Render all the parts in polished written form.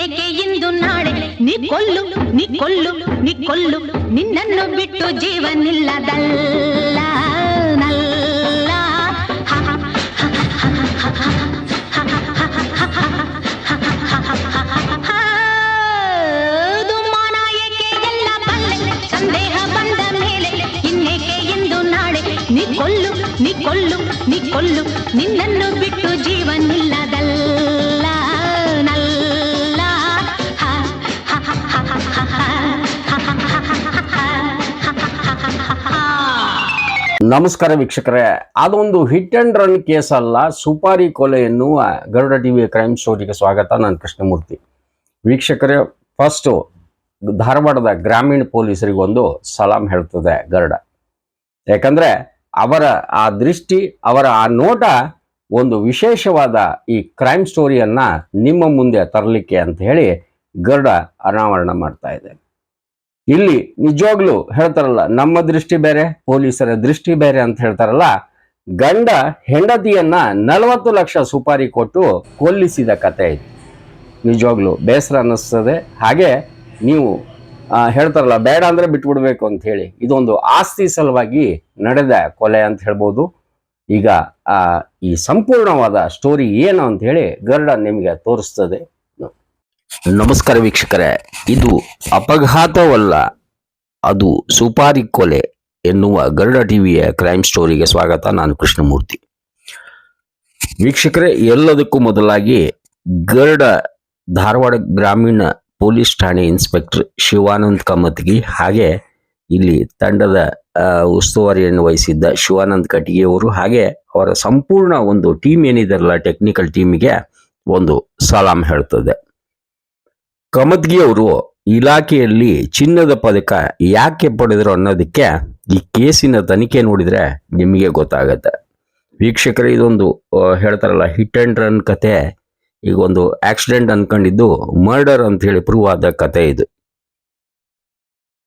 ಇನ್ನೇಕೆ ಇಂದು ನಾಳೆ ನೀ ಕೊಲ್ಲು ನೀ ಕೊಲ್ಲು ನೀ ಕೊಲ್ಲು ನಿನ್ನನ್ನು ಬಿಟ್ಟು ಜೀವನಿಲ್ಲದಲ್ಲ ನಲ್ಲ ದುಮ್ಮಾನ ಏಕೆ ಎಲ್ಲ ಬಲ್ಲೆ ಸಂದೇಹ ಬಂದ ಮೇಲೆ ಇನ್ನೇಕೆ ಇಂದು ನಾಳೆ ನೀ ಕೊಲ್ಲು ನೀ ಕೊಲ್ಲು ನೀ ಕೊಲ್ಲು ನಿನ್ನನ್ನು ಬಿಟ್ಟು ಜೀವನಿಲ್ಲದಲ್ಲ ನಲ್ಲ ನಮಸ್ಕಾರ ವೀಕ್ಷಕರೇ, ಅದೊಂದು ಹಿಟ್ ಅಂಡ್ ರನ್ ಕೇಸ್ ಅಲ್ಲ, ಸುಪಾರಿ ಕೊಲೆ ಎನ್ನುವ ಗರುಡ ಟಿವಿಯ ಕ್ರೈಮ್ ಸ್ಟೋರಿಗೆ ಸ್ವಾಗತ. ನಾನು ಕೃಷ್ಣಮೂರ್ತಿ. ವೀಕ್ಷಕರೇ, ಫಸ್ಟು ಧಾರವಾಡದ ಗ್ರಾಮೀಣ ಪೊಲೀಸರಿಗೆ ಒಂದು ಸಲಾಂ ಹೇಳ್ತದೆ ಗರುಡ. ಯಾಕಂದ್ರೆ ಅವರ ಆ ದೃಷ್ಟಿ, ಅವರ ಆ ನೋಟ ಒಂದು ವಿಶೇಷವಾದ ಈ ಕ್ರೈಮ್ ಸ್ಟೋರಿಯನ್ನ ನಿಮ್ಮ ಮುಂದೆ ತರಲಿಕ್ಕೆ ಅಂತ ಹೇಳಿ ಗರುಡ ಅನಾವರಣ ಮಾಡ್ತಾ ಇದೆ. ಇಲ್ಲಿ ನಿಜವಾಗ್ಲೂ ಹೇಳ್ತಾರಲ್ಲ, ನಮ್ಮ ದೃಷ್ಟಿ ಬೇರೆ ಪೊಲೀಸರ ದೃಷ್ಟಿ ಬೇರೆ ಅಂತ ಹೇಳ್ತಾರಲ್ಲ. ಗಂಡ ಹೆಂಡತಿಯನ್ನ 40 ಲಕ್ಷ ಸುಪಾರಿ ಕೊಟ್ಟು ಕೊಲ್ಲಿಸಿದ ಕತೆ ಇದು. ನಿಜವಾಗ್ಲೂ ಬೇಸರ ಅನ್ನಿಸ್ತದೆ. ಹಾಗೆ ನೀವು ಹೇಳ್ತಾರಲ್ಲ, ಬೇಡ ಅಂದ್ರೆ ಬಿಟ್ಬಿಡ್ಬೇಕು ಅಂತ ಹೇಳಿ, ಇದೊಂದು ಆಸ್ತಿ ಸಲುವಾಗಿ ನಡೆದ ಕೊಲೆ ಅಂತ ಹೇಳ್ಬೋದು. ಈಗ ಈ ಸಂಪೂರ್ಣವಾದ ಸ್ಟೋರಿ ಏನು ಅಂತ ಹೇಳಿ ಗರುಡ ನಿಮಗೆ ತೋರಿಸ್ತದೆ. ನಮಸ್ಕಾರ ವೀಕ್ಷಕರೇ, ಇದು ಅಪಘಾತವಲ್ಲ, ಅದು ಸುಪಾರಿ ಕೊಲೆ ಎನ್ನುವ ಗರುಡ ಟಿವಿಯ ಕ್ರೈಮ್ ಸ್ಟೋರಿಗೆ ಸ್ವಾಗತ. ನಾನು ಕೃಷ್ಣಮೂರ್ತಿ. ವೀಕ್ಷಕರೇ, ಎಲ್ಲದಕ್ಕೂ ಮೊದಲಾಗಿ ಗರುಡ ಧಾರವಾಡ ಗ್ರಾಮೀಣ ಪೊಲೀಸ್ ಠಾಣೆ ಇನ್ಸ್ಪೆಕ್ಟರ್ ಶಿವಾನಂದ್ ಕಮತ್ಗಿ, ಹಾಗೆ ಇಲ್ಲಿ ತಂಡದ ಉಸ್ತುವಾರಿಯನ್ನು ವಹಿಸಿದ್ದ ಶಿವಾನಂದ್ ಕಟ್ಟಿಗೆಯವರು, ಹಾಗೆ ಅವರ ಸಂಪೂರ್ಣ ಒಂದು ಟೀಮ್ ಏನಿದಾರಲ್ಲ, ಟೆಕ್ನಿಕಲ್ ಟೀಮಿಗೆ ಒಂದು ಸಲಾಂ ಹೇಳ್ತದೆ. ಕಮತ್ಗಿಯವರು ಇಲಾಖೆಯಲ್ಲಿ ಚಿನ್ನದ ಪದಕ ಯಾಕೆ ಪಡೆದರು ಅನ್ನೋದಕ್ಕೆ ಈ ಕೇಸಿನ ತನಿಖೆ ನೋಡಿದ್ರೆ ನಿಮಗೆ ಗೊತ್ತಾಗತ್ತೆ. ವೀಕ್ಷಕರೇ, ಇದೊಂದು ಹೇಳ್ತಾರಲ್ಲ ಹಿಟ್ ಅಂಡ್ ರನ್ ಕತೆ. ಈಗ ಒಂದು ಆಕ್ಸಿಡೆಂಟ್ ಅನ್ಕೊಂಡಿದ್ದು ಮರ್ಡರ್ ಅಂತ ಹೇಳಿ ಪ್ರೂವ್ ಆದ ಕತೆ ಇದು.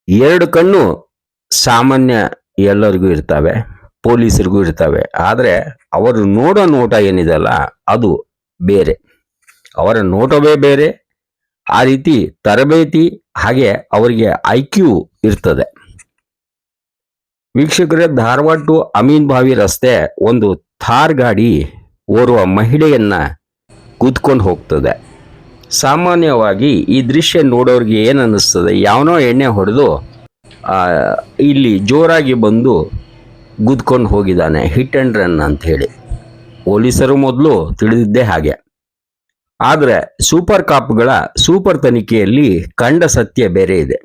2 ಕಣ್ಣು ಸಾಮಾನ್ಯ ಎಲ್ಲರಿಗೂ ಇರ್ತವೆ, ಪೊಲೀಸರಿಗೂ ಇರ್ತವೆ. ಆದರೆ ಅವರು ನೋಡೋ ನೋಟ ಏನಿದೆಲ್ಲ ಅದು ಬೇರೆ, ಅವರ ನೋಟವೇ ಬೇರೆ. ಆ ರೀತಿ ತರಬೇತಿ, ಹಾಗೆ ಅವರಿಗೆ IQ ಇರ್ತದೆ. ವೀಕ್ಷಕರೇ, ಧಾರವಾಡ ಟು ಅಮೀನ್ ಬಾವಿ ರಸ್ತೆ ಒಂದು ಥಾರ್ ಗಾಡಿ ಓರ್ವ ಮಹಿಳೆಯನ್ನ ಕೂತ್ಕೊಂಡು ಹೋಗ್ತದೆ. ಸಾಮಾನ್ಯವಾಗಿ ಈ ದೃಶ್ಯ ನೋಡೋರಿಗೆ ಏನು ಅನ್ನಿಸ್ತದೆ, ಯಾವನೋ ಎಣ್ಣೆ ಹೊಡೆದು ಇಲ್ಲಿ ಜೋರಾಗಿ ಬಂದು ಗುದ್ಕೊಂಡು ಹೋಗಿದ್ದಾನೆ, ಹಿಟ್ ಅಂಡ್ ರನ್ ಅಂತ ಹೇಳಿ ಪೊಲೀಸರು ಮೊದಲು ತಿಳಿದಿದ್ದೇ ಹಾಗೆ. ಆದರೆ ಸೂಪರ್ ಕಾಪ್ಗಳ ಸೂಪರ್ ತನಿಖೆಯಲ್ಲಿ ಕಂಡ ಸತ್ಯ ಬೇರೆ ಇದೆ.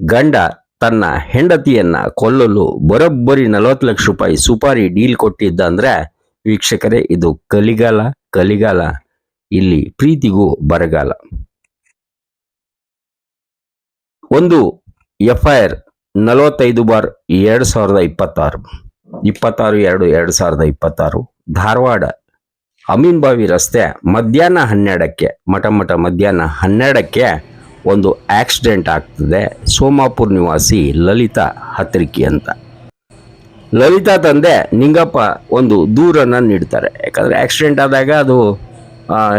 ಗಂಡ ತನ್ನ ಹೆಂಡತಿಯನ್ನ ಕೊಲ್ಲಲು ಬರೋಬ್ಬರಿ 40 ಲಕ್ಷ ರೂಪಾಯಿ ಸುಪಾರಿ ಡೀಲ್ ಕೊಟ್ಟಿದ್ದ ಅಂದ್ರೆ ವೀಕ್ಷಕರೇ, ಇದು ಕಲಿಗಾಲ. ಇಲ್ಲಿ ಪ್ರೀತಿಗೂ ಬರಗಾಲ. ಒಂದು FIR 45/2026 26/2/2026 ಧಾರವಾಡ ಅಮೀನ್ ಬಾವಿ ರಸ್ತೆ ಮಧ್ಯಾಹ್ನ 12ಕ್ಕೆ ಮಧ್ಯಾಹ್ನ 12ಕ್ಕೆ ಒಂದು ಆಕ್ಸಿಡೆಂಟ್ ಆಗ್ತದೆ. ಸೋಮಾಪುರ್ ನಿವಾಸಿ ಲಲಿತಾ ಹತ್ರಿಕಿ ಅಂತ. ಲಲಿತಾ ತಂದೆ ನಿಂಗಪ್ಪ ಒಂದು ದೂರನ್ನು ನೀಡ್ತಾರೆ. ಯಾಕಂದರೆ ಆಕ್ಸಿಡೆಂಟ್ ಆದಾಗ ಅದು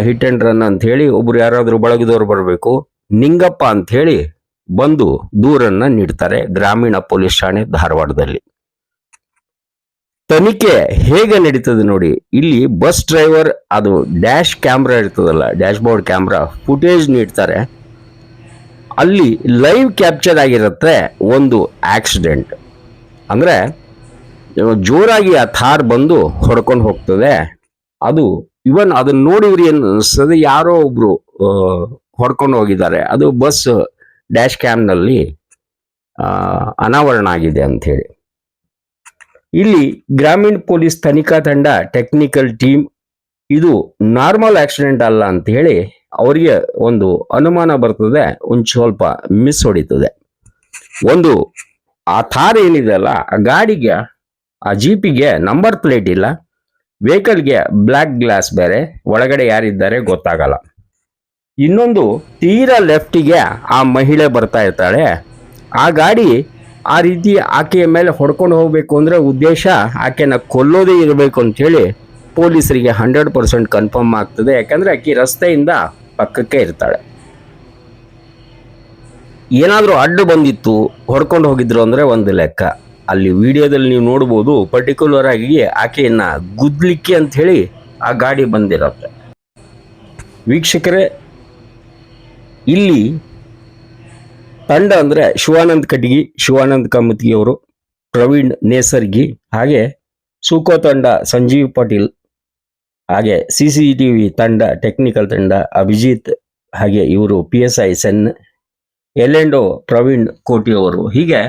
ಹಿಟ್ ಅಂಡ್ ರನ್ ಅಂತ ಹೇಳಿ ಒಬ್ರು ಯಾರಾದರೂ ಬಳಗದವ್ರು ಬರಬೇಕು. ನಿಂಗಪ್ಪ ಅಂತ ಹೇಳಿ ಬಂದು ದೂರನ್ನು ನೀಡ್ತಾರೆ ಗ್ರಾಮೀಣ ಪೊಲೀಸ್ ಠಾಣೆ ಧಾರವಾಡದಲ್ಲಿ. ತನಿಖೆ ಹೇಗೆ ನಡೀತದೆ ನೋಡಿ. ಇಲ್ಲಿ ಬಸ್ ಡ್ರೈವರ್ ಅದು ಡ್ಯಾಶ್ ಕ್ಯಾಮ್ರಾ ಇರ್ತದಲ್ಲ, ಡ್ಯಾಶ್ ಬೋರ್ಡ್ ಕ್ಯಾಮ್ರಾ ಫುಟೇಜ್ ನೀಡ್ತಾರೆ. ಅಲ್ಲಿ ಲೈವ್ ಕ್ಯಾಪ್ಚರ್ ಆಗಿರುತ್ತೆ ಒಂದು ಆಕ್ಸಿಡೆಂಟ್. ಅಂದರೆ ಜೋರಾಗಿ ಆ ಥಾರ್ ಬಂದು ಹೊಡ್ಕೊಂಡು ಹೋಗ್ತದೆ. ಅದು ಇವನ್ ಅದನ್ನ ನೋಡಿವ್ರಿ ಏನು ಅನಿಸ್ತದೆ, ಯಾರೋ ಒಬ್ರು ಹೊಡ್ಕೊಂಡು ಹೋಗಿದ್ದಾರೆ. ಅದು ಬಸ್ ಡ್ಯಾಶ್ ಕ್ಯಾಮ್ನಲ್ಲಿ ಅನಾವರಣ ಆಗಿದೆ ಅಂತ ಹೇಳಿ. ಇಲ್ಲಿ ಗ್ರಾಮೀಣ ಪೊಲೀಸ್ ತನಿಖಾ ತಂಡ ಟೆಕ್ನಿಕಲ್ ಟೀಮ್ ಇದು ನಾರ್ಮಲ್ ಆಕ್ಸಿಡೆಂಟ್ ಅಲ್ಲ ಅಂತ ಹೇಳಿ ಅವರಿಗೆ ಒಂದು ಅನುಮಾನ ಬರ್ತದೆ, ಒಂದು ಸ್ವಲ್ಪ ಮಿಸ್ ಹೊಡಿತದೆ. ಒಂದು ಆ ಥಾರ್ ಏನಿದೆ ಅಲ್ಲ, ಆ ಗಾಡಿಗೆ, ಆ ಜೀಪಿಗೆ ನಂಬರ್ ಪ್ಲೇಟ್ ಇಲ್ಲ, ವೆಹಿಕಲ್ಗೆ ಬ್ಲ್ಯಾಕ್ ಗ್ಲಾಸ್ ಬೇರೆ, ಒಳಗಡೆ ಯಾರಿದ್ದಾರೆ ಗೊತ್ತಾಗಲ್ಲ. ಇನ್ನೊಂದು ತೀರಾ ಲೆಫ್ಟಿಗೆ ಆ ಮಹಿಳೆ ಬರ್ತಾ ಇರ್ತಾಳೆ. ಆ ಗಾಡಿ ಆ ರೀತಿ ಆಕೆಯ ಮೇಲೆ ಹೊಡ್ಕೊಂಡು ಹೋಗ್ಬೇಕು ಅಂದ್ರೆ ಉದ್ದೇಶ ಆಕೆನ ಕೊಲ್ಲೋದೇ ಇರಬೇಕು ಅಂತ ಹೇಳಿ ಪೊಲೀಸರಿಗೆ 100% ಕನ್ಫರ್ಮ್ ಆಗ್ತದೆ. ಯಾಕಂದ್ರೆ ಆಕೆ ರಸ್ತೆಯಿಂದ ಪಕ್ಕಕ್ಕೆ ಇರ್ತಾಳೆ. ಏನಾದರೂ ಅಡ್ಡು ಬಂದಿತ್ತು ಹೊಡ್ಕೊಂಡು ಹೋಗಿದ್ರು ಅಂದರೆ ಒಂದು ಲೆಕ್ಕ. ಅಲ್ಲಿ ವಿಡಿಯೋದಲ್ಲಿ ನೀವು ನೋಡ್ಬೋದು, ಪರ್ಟಿಕ್ಯುಲರ್ ಆಗಿ ಆಕೆಯನ್ನ ಗುದ್ಲಿಕ್ಕೆ ಅಂತ ಹೇಳಿ ಆ ಗಾಡಿ ಬಂದಿರತ್ತೆ. ವೀಕ್ಷಕರೇ, ಇಲ್ಲಿ ತಂಡ ಅಂದರೆ ಶಿವಾನಂದ್ ಕಟಗಿ, ಶಿವಾನಂದ್ ಕಮತ್ಗಿ ಅವರು, ಪ್ರವೀಣ್ ನೇಸರ್ಗಿ, ಹಾಗೆ ಸುಕೋ ತಂಡ ಸಂಜೀವ್ ಪಾಟೀಲ್, ಹಾಗೆ CCTV ತಂಡ ಟೆಕ್ನಿಕಲ್ ತಂಡ ಅಭಿಜಿತ್, ಹಾಗೆ ಇವರು PSI ಸೆನ್, L&O ಪ್ರವೀಣ್ ಕೋಟಿ ಅವರು. ಹೀಗೆ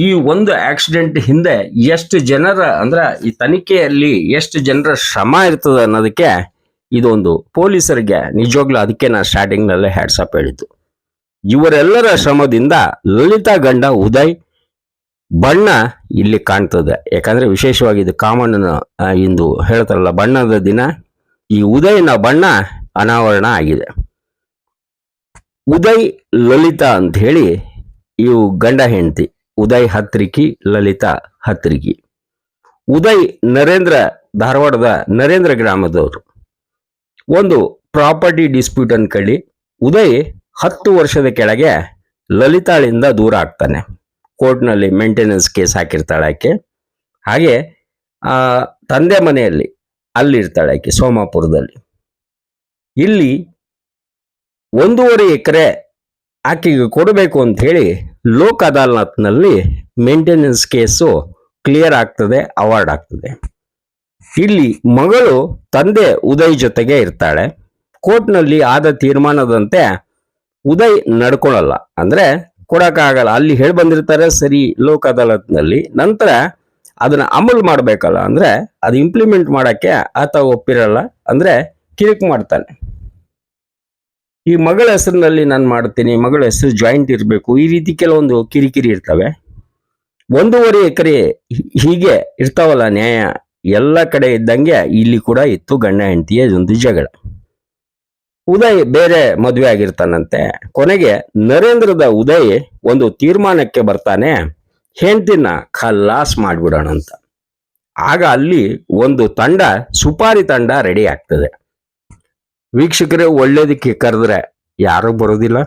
ಈ ಒಂದು ಆಕ್ಸಿಡೆಂಟ್ ಹಿಂದೆ ಎಷ್ಟು ಜನರ ಅಂದ್ರೆ ಈ ತನಿಖೆಯಲ್ಲಿ ಎಷ್ಟು ಜನರ ಶ್ರಮ ಇರ್ತದೆ ಅನ್ನೋದಕ್ಕೆ ಇದೊಂದು ಪೊಲೀಸರಿಗೆ ನಿಜವಾಗ್ಲೂ ಅದಕ್ಕೆ ನಾನು ಸ್ಟಾರ್ಟಿಂಗ್ನಲ್ಲೇ ಹ್ಯಾಟ್ಸಪ್ ಹೇಳಿದ್ದು. ಇವರೆಲ್ಲರ ಶ್ರಮದಿಂದ ಲಲಿತಾ ಗಂಡ ಉದಯ್ ಬಣ್ಣ ಇಲ್ಲಿ ಕಾಣ್ತದೆ. ಯಾಕಂದ್ರೆ ವಿಶೇಷವಾಗಿ ಇದು ಕಾಮನ್ ಇಂದು ಹೇಳ್ತಾರಲ್ಲ ಬಣ್ಣದ ದಿನ, ಈ ಉದಯ್ನ ಬಣ್ಣ ಅನಾವರಣ ಆಗಿದೆ. ಉದಯ್ ಲಲಿತಾ ಅಂತ ಹೇಳಿ ಇವು ಗಂಡ ಹೆಂಡತಿ, ಉದಯ್ ಹತ್ರಿಕಿ, ಲಲಿತಾ ಹತ್ರಿಕಿ. ಉದಯ್ ನರೇಂದ್ರ, ಧಾರವಾಡದ ನರೇಂದ್ರ ಗ್ರಾಮದವರು. ಒಂದು ಪ್ರಾಪರ್ಟಿ ಡಿಸ್ಪ್ಯೂಟ್ ಅನ್ಕೊಳ್ಳಿ. ಉದಯ್ 10 ವರ್ಷದ ಕೆಳಗೆ ಲಲಿತಾಳಿಂದ ದೂರ ಆಗ್ತಾನೆ. ಕೋರ್ಟ್ನಲ್ಲಿ ಮೇಂಟೆನೆನ್ಸ್ ಕೇಸ್ ಹಾಕಿರ್ತಾಳೆ ಆಕೆ. ಹಾಗೆ ತಂದೆ ಮನೆಯಲ್ಲಿ ಅಲ್ಲಿರ್ತಾಳೆ ಆಕೆ ಸೋಮಾಪುರದಲ್ಲಿ. ಇಲ್ಲಿ 1.5 ಎಕರೆ ಆಕೆಗೆ ಕೊಡಬೇಕು ಅಂತ ಹೇಳಿ ಲೋಕ್ ಅದಾಲತ್ನಲ್ಲಿ ಮೇಂಟೆನೆನ್ಸ್ ಕೇಸು ಕ್ಲಿಯರ್ ಆಗ್ತದೆ, ಅವಾರ್ಡ್ ಆಗ್ತದೆ. ಇಲ್ಲಿ ಮಗಳು ತಂದೆ ಉದಯ್ ಜೊತೆಗೆ ಇರ್ತಾಳೆ. ಕೋರ್ಟ್ನಲ್ಲಿ ಆದ ತೀರ್ಮಾನದಂತೆ ಉದಯ್ ನಡ್ಕೊಳ್ಳಲ್ಲ, ಅಂದ್ರೆ ಕೊಡಕ್ಕಾಗಲ್ಲ. ಅಲ್ಲಿ ಹೇಳಿ ಬಂದಿರ್ತಾರೆ ಸರಿ ಲೋಕ್ ಅದಾಲತ್ನಲ್ಲಿ, ನಂತರ ಅದನ್ನ ಅಮಲು ಮಾಡ್ಬೇಕಲ್ಲ, ಅಂದ್ರೆ ಅದು ಇಂಪ್ಲಿಮೆಂಟ್ ಮಾಡಕ್ಕೆ ಆತ ಒಪ್ಪಿರಲ್ಲ, ಅಂದ್ರೆ ಕಿರಿಕ್ ಮಾಡ್ತಾನೆ. ಈ ಮಗಳ ಹೆಸರಿನಲ್ಲಿ ನಾನು ಮಾಡ್ತೀನಿ, ಮಗಳ ಹೆಸರು ಜಾಯಿಂಟ್ ಇರಬೇಕು, ಈ ರೀತಿ ಕೆಲವೊಂದು ಕಿರಿಕಿರಿ ಇರ್ತವೆ. 1.5 ಎಕರೆ ಹೀಗೆ ಇರ್ತಾವಲ್ಲ ನ್ಯಾಯ, ಎಲ್ಲ ಕಡೆ ಇದ್ದಂಗೆ ಇಲ್ಲಿ ಕೂಡ ಇತ್ತು ಗಂಡ ಹೆಂಡತಿಯ ಒಂದು ಜಗಳ. ಉದಯ್ ಬೇರೆ ಮದುವೆ ಆಗಿರ್ತಾನಂತೆ. ಕೊನೆಗೆ ನರೇಂದ್ರದ ಉದಯ್ ಒಂದು ತೀರ್ಮಾನಕ್ಕೆ ಬರ್ತಾನೆ, ಹೆಂಡತಿನ ಖಲಾಸ್ ಮಾಡ್ಬಿಡೋಣ ಅಂತ. ಆಗ ಅಲ್ಲಿ ಒಂದು ತಂಡ, ಸುಪಾರಿ ತಂಡ ರೆಡಿ ಆಗ್ತದೆ. ವೀಕ್ಷಕರೇ, ಒಳ್ಳೇದಕ್ಕೆ ಕರೆದ್ರೆ ಯಾರು ಬರೋದಿಲ್ಲ,